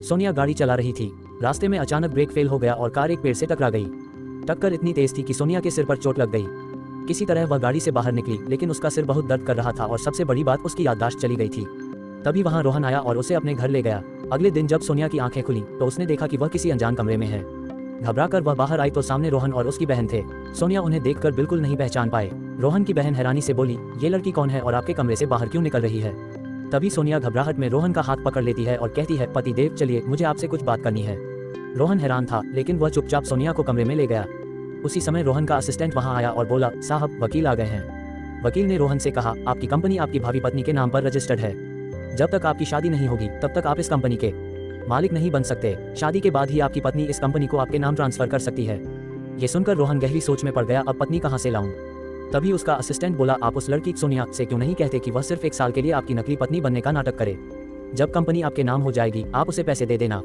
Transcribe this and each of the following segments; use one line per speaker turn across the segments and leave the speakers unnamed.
सोनिया गाड़ी चला रही थी। रास्ते में अचानक ब्रेक फेल हो गया और कार एक पेड़ से टकरा गई। टक्कर इतनी तेज थी कि सोनिया के सिर पर चोट लग गई। किसी तरह वह गाड़ी से बाहर निकली, लेकिन उसका सिर बहुत दर्द कर रहा था और सबसे बड़ी बात, उसकी याददाश्त चली गई थी। तभी वहां रोहन आया और उसे अपने घर ले गया। अगले दिन जब सोनिया की आंखें खुली तो उसने देखा कि वह किसी अनजान कमरे में है। घबराकर वह बाहर आई तो सामने रोहन और उसकी बहन थे। सोनिया उन्हें देखकर बिल्कुल नहीं पहचान पाए। रोहन की बहन हैरानी से बोली, ये लड़की कौन है और आपके कमरे से बाहर क्यों निकल रही है? तभी सोनिया घबराहट में रोहन का हाथ पकड़ लेती है और कहती है, पति देव, चलिए, मुझे आपसे कुछ बात करनी है। रोहन हैरान था, लेकिन वह चुपचाप सोनिया को कमरे में ले गया। उसी समय रोहन का असिस्टेंट वहां आया और बोला, साहब, वकील आ गए हैं। वकील ने रोहन से कहा, आपकी कंपनी आपकी भावी पत्नी के नाम पर रजिस्टर्ड है। जब तक आपकी शादी नहीं होगी तब तक आप इस कंपनी के मालिक नहीं बन सकते। शादी के बाद ही आपकी पत्नी इस कंपनी को आपके नाम ट्रांसफर कर सकती है। ये सुनकर रोहन गहरी सोच में पड़ गया, अब पत्नी कहाँ से लाऊं? तभी उसका असिस्टेंट बोला, आप उस लड़की सोनिया से क्यों नहीं कहते कि वह सिर्फ 1 साल के लिए आपकी नकली पत्नी बनने का नाटक करे। जब कंपनी आपके नाम हो जाएगी आप उसे पैसे दे देना।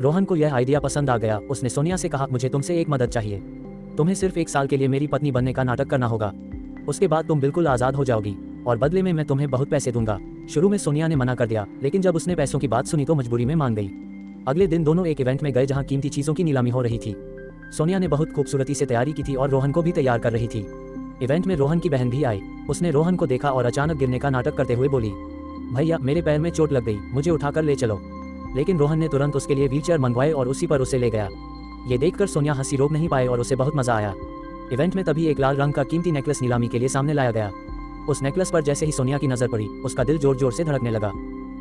रोहन को यह आइडिया पसंद आ गया। उसने सोनिया से कहा, मुझे तुमसे एक मदद चाहिए। तुम्हें सिर्फ 1 साल के लिए मेरी पत्नी बनने का नाटक करना होगा। उसके बाद तुम बिल्कुल आज़ाद हो जाओगी और बदले में मैं तुम्हें बहुत पैसे दूंगा। शुरू में सोनिया ने मना कर दिया, लेकिन जब उसने पैसों की बात सुनी तो मजबूरी में मान गई। अगले दिन दोनों एक इवेंट में गए जहां कीमती चीज़ों की नीलामी हो रही थी। सोनिया ने बहुत खूबसूरती से तैयारी की थी और रोहन को भी तैयार कर रही थी। इवेंट में रोहन की बहन भी आई। उसने रोहन को देखा और अचानक गिरने का नाटक करते हुए बोली, भैया, मेरे पैर में चोट लग गई, मुझे उठाकर ले चलो। लेकिन रोहन ने तुरंत उसके लिए व्हीलचेयर मंगवाए और उसी पर उसे ले गया। ये देखकर सोनिया हंसी रोक नहीं पाए और उसे बहुत मजा आया। इवेंट में तभी एक लाल रंग का कीमती नेकलेस नीलामी के लिए सामने लाया गया। उस नेकलेस पर जैसे ही सोनिया की नजर पड़ी, उसका दिल जोर जोर से धड़कने लगा।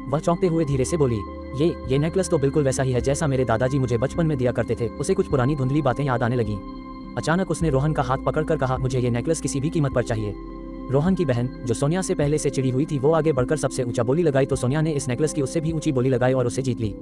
वह चौंकते हुए धीरे से बोली, ये नेकलेस तो बिल्कुल वैसा ही है जैसा मेरे दादाजी मुझे बचपन में दिया करते थे। उसे कुछ पुरानी धुंधली बातें याद आने लगी। अचानक उसने रोहन का हाथ पकड़कर कहा, मुझे ये नेकलेस किसी भी कीमत पर चाहिए। रोहन की बहन, जो सोनिया से पहले से चिड़ी हुई थी, वो आगे बढ़कर सबसे ऊंचा बोली लगाई तो सोनिया ने इस नेकलेस की उससे भी ऊंची बोली लगाई और उसे जीत ली।